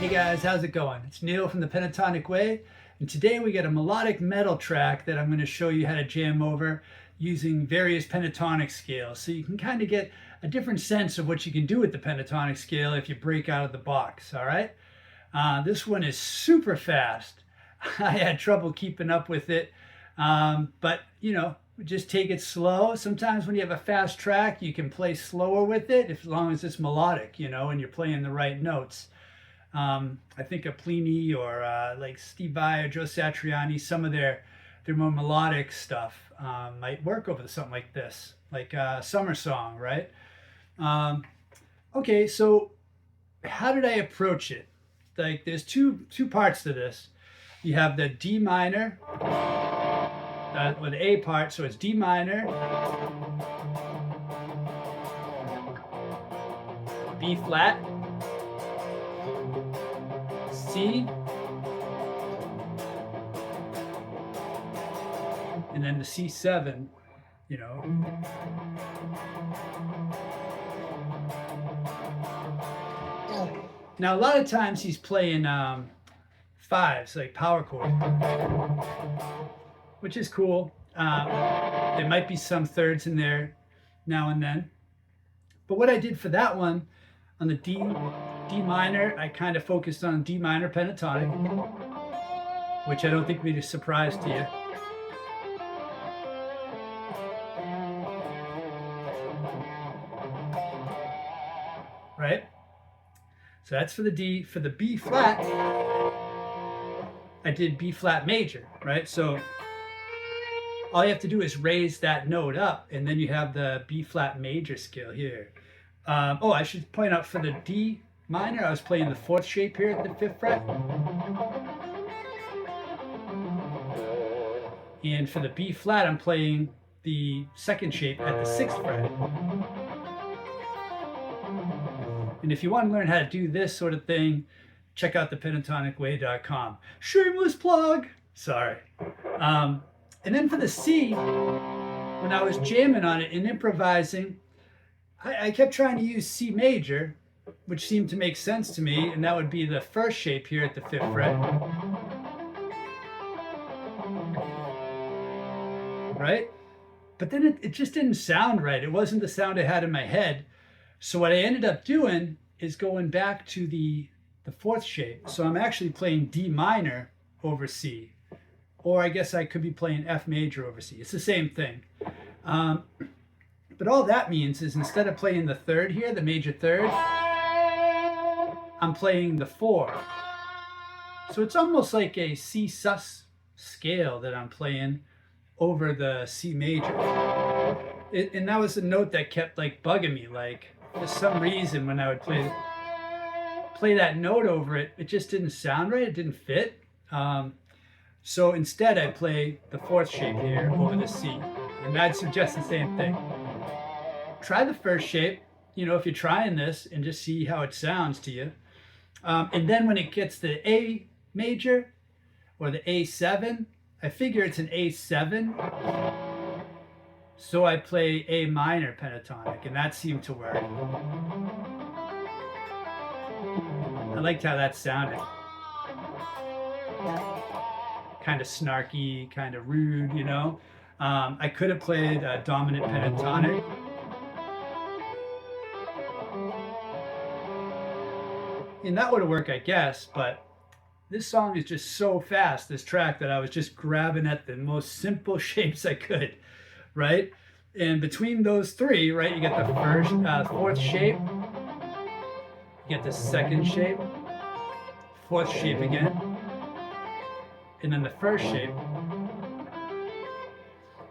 Hey guys, how's it going? It's Neil from the Pentatonicway, and today we got a melodic metal track that I'm going to show you how to jam over using various pentatonic scales, so you can kind of get a different sense of what you can do with the pentatonic scale if you break out of the box, all right? This one is super fast. I had trouble keeping up with it, but you know, just take it slow. Sometimes when you have a fast track, you can play slower with it as long as it's melodic, you know, and you're playing the right notes. I think of Plini or like Steve Vai or Joe Satriani, some of their more melodic stuff might work over something like this, like Summer Song, right? Okay, so how did I approach it? Like there's two parts to this. You have the D minor, or the A part, so it's D minor, B flat, C, and then the C7, you know. Now a lot of times he's playing fives, like power chord, which is cool. There might be some thirds in there now and then. But what I did for that one, on the D minor, I kind of focused on D minor pentatonic, which I don't think will be a surprise to you. Right? So that's for the D. For the B flat, I did B flat major, right? So all you have to do is raise that note up, and then you have the B flat major scale here. Oh, I should point out for the D minor, I was playing the fourth shape here at the 5th fret. And for the B flat, I'm playing the 2nd shape at the 6th fret. And if you want to learn how to do this sort of thing, check out the pentatonicscale.com. Shameless plug! Sorry. And then for the C, when I was jamming on it and improvising, I kept trying to use C major, which seemed to make sense to me, and that would be the 1st shape here at the 5th fret. Right? But then it just didn't sound right. It wasn't the sound I had in my head. So what I ended up doing is going back to the 4th shape. So I'm actually playing D minor over C. Or I guess I could be playing F major over C. It's the same thing. But all that means is instead of playing the 3rd here, the major 3rd, I'm playing the 4. So it's almost like a C sus scale that I'm playing over the C major. And that was the note that kept like bugging me. Like for some reason when I would play that note over it, it just didn't sound right. It didn't fit. So instead I play the 4th shape here over the C. And I'd suggest the same thing. Try the 1st shape, you know, if you're trying this, and just see how it sounds to you. And then when it gets the A major or the A7, I figure it's an A7. So I play A minor pentatonic, and that seemed to work. I liked how that sounded. Kind of snarky, kind of rude, you know. I could have played a dominant pentatonic. And that would have worked, I guess, but this song is just so fast, this track, that I was just grabbing at the most simple shapes I could, right? And between those three, right, you get the 4th shape, you get the 2nd shape, 4th shape again, and then the 1st shape.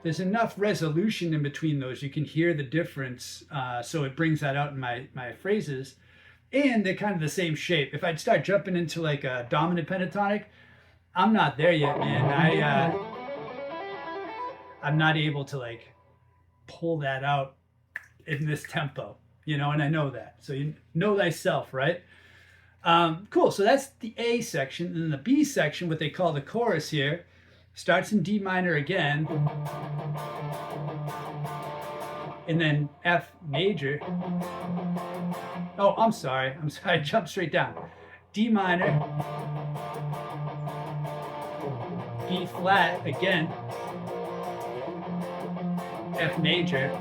There's enough resolution in between those. You can hear the difference, so it brings that out in my phrases. And they're kind of the same shape. If I'd start jumping into like a dominant pentatonic, I'm not there yet, man. I'm not able to like pull that out in this tempo, you know, and I know that. So you know thyself, right? Cool, so that's the A section. And then the B section, what they call the chorus here, starts in D minor again, and then F major. Oh, I'm sorry, I jumped straight down. D minor, B flat again, F major,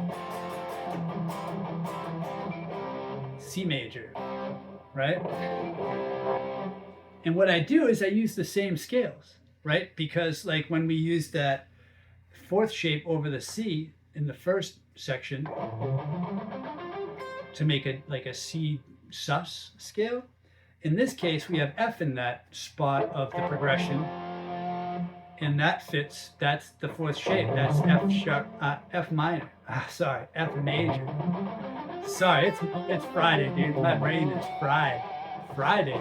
C major, right? And what I do is I use the same scales, right? Because like when we use that fourth shape over the C in the first section to make it like a C sus scale, in this case we have F in that spot of the progression, and that fits, that's the fourth shape, that's F sharp, F minor, sorry, F major. Sorry, it's Friday, dude, my brain is fried. Friday.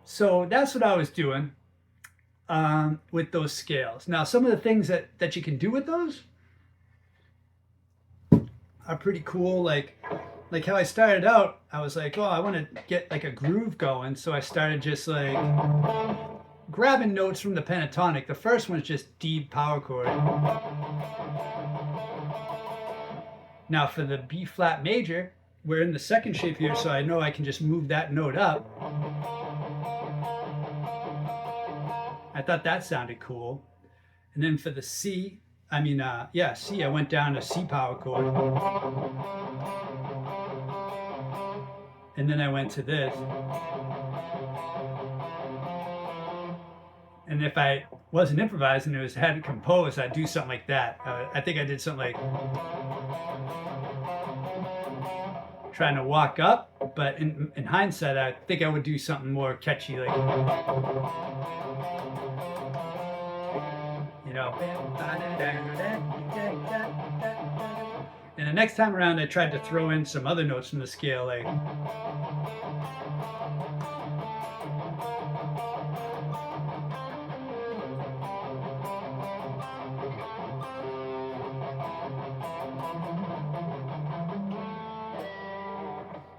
So that's what I was doing with those scales. Now, some of the things that you can do with those are pretty cool. Like how I started out, I was like, oh, I want to get like a groove going. So I started just like grabbing notes from the pentatonic. The first one's just D power chord. Now for the B flat major, we're in the second shape here, so I know I can just move that note up. I thought that sounded cool. And then for the C, C, I went down to C power chord. And then I went to this. And if I wasn't improvising, it had to compose, I'd do something like that. I think I did something like trying to walk up, but in hindsight, I think I would do something more catchy, like, you know. And the next time around, I tried to throw in some other notes from the scale, like,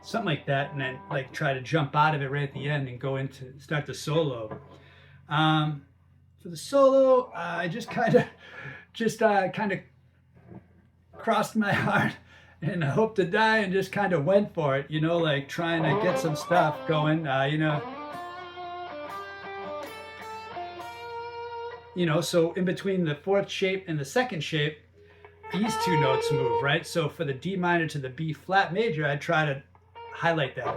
something like that, and then like try to jump out of it right at the end and go into start the solo. For the solo, I just kind of crossed my heart and hope to die and just kind of went for it, you know, like trying to get some stuff going, so in between the fourth shape and the second shape, these two notes move, right? So for the D minor to the B flat major, I try to highlight that.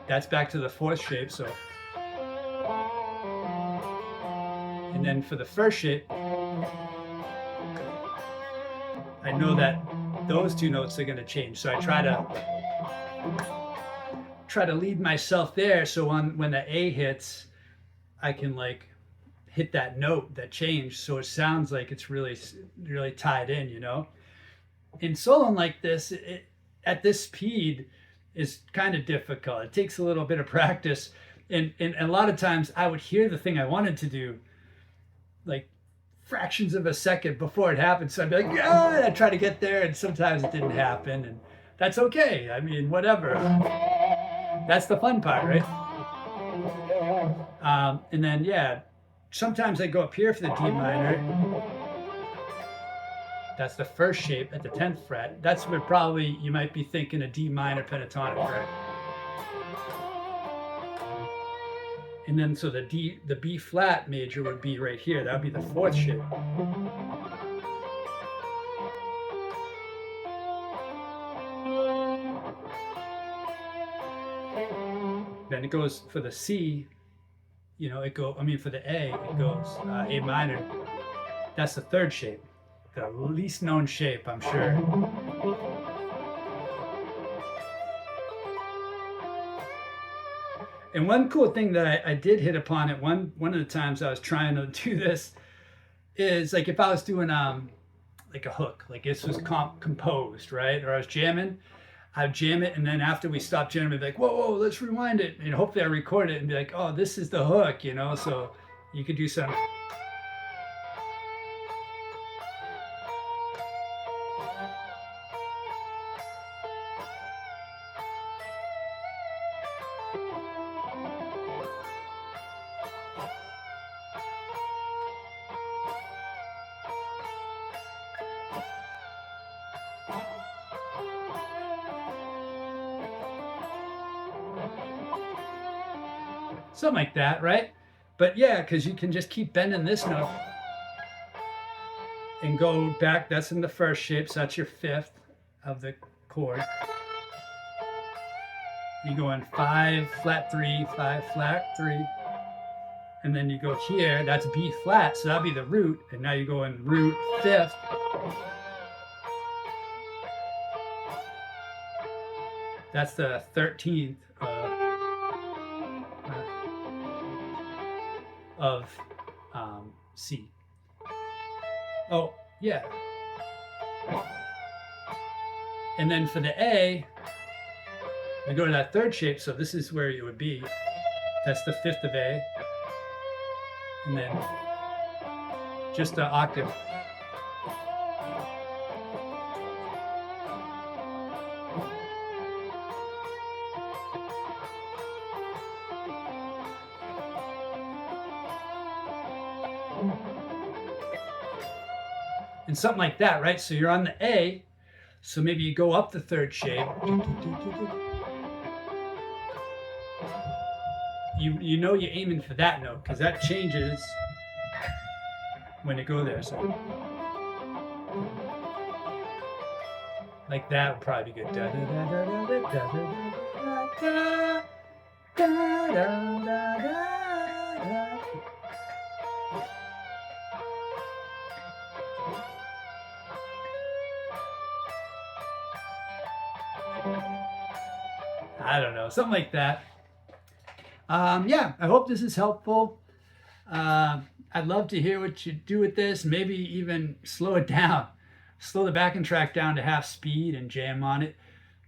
That's back to the fourth shape, so. And then for the first shape, I know that those two notes are going to change, so I try to lead myself there, so when the A hits, I can like hit that note that changed, so it sounds like it's really tied in, you know. In soloing like this, at this speed is kind of difficult. It takes a little bit of practice, and a lot of times I would hear the thing I wanted to do like fractions of a second before it happened, so I'd be like, yeah, and I'd try to get there, and sometimes it didn't happen, and that's okay. I mean, whatever. That's the fun part, right? And then, yeah, sometimes I go up here for the D minor. That's the first shape at the 10th fret. That's where probably you might be thinking a D minor pentatonic, right? And then so the B flat major would be right here. That would be the fourth shape. Then it goes for the C, for the A, it goes A minor. That's the third shape, the least known shape, I'm sure. And one cool thing that I did hit upon at one of the times I was trying to do this is like if I was doing like a hook, like this was composed, right? Or I was jamming, I'd jam it, and then after we stopped jamming, I'd be like, whoa, let's rewind it. And hopefully I record it and be like, oh, this is the hook, you know? So you could do some. Something like that, right? But yeah, because you can just keep bending this note and go back. That's in the first shape, so that's your fifth of the chord. You go in 5 flat 3, 5 flat 3, and then you go here. That's B flat, so that'll be the root, and now you go in root fifth. That's the 13th of C. Oh, yeah. And then for the A, we go to that third shape, so this is where you would be. That's the fifth of A. And then just an octave. And something like that, right? So you're on the A, so maybe you go up the third shape. You know you're aiming for that note, because that changes when you go there. So like that would probably be good. Da, da, da, da, da, da, da, da, da, da, da, da, da. I don't know, something like that. Yeah, I hope this is helpful. I'd love to hear what you do with this. Maybe even slow it down. Slow the backing track down to half speed and jam on it.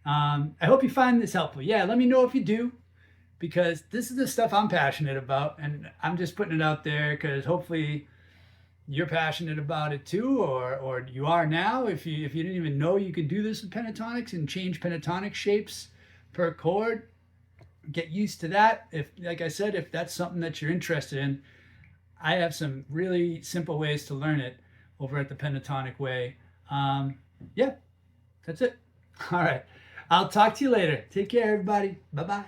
I hope you find this helpful. Yeah, let me know if you do, because this is the stuff I'm passionate about, and I'm just putting it out there because hopefully you're passionate about it too, or you are now. If you didn't even know you could do this with pentatonics and change pentatonic shapes per chord, get used to that. If, like I said, if that's something that you're interested in, I have some really simple ways to learn it over at the Pentatonic Way. Yeah, that's it. All right. I'll talk to you later. Take care, everybody. Bye-bye.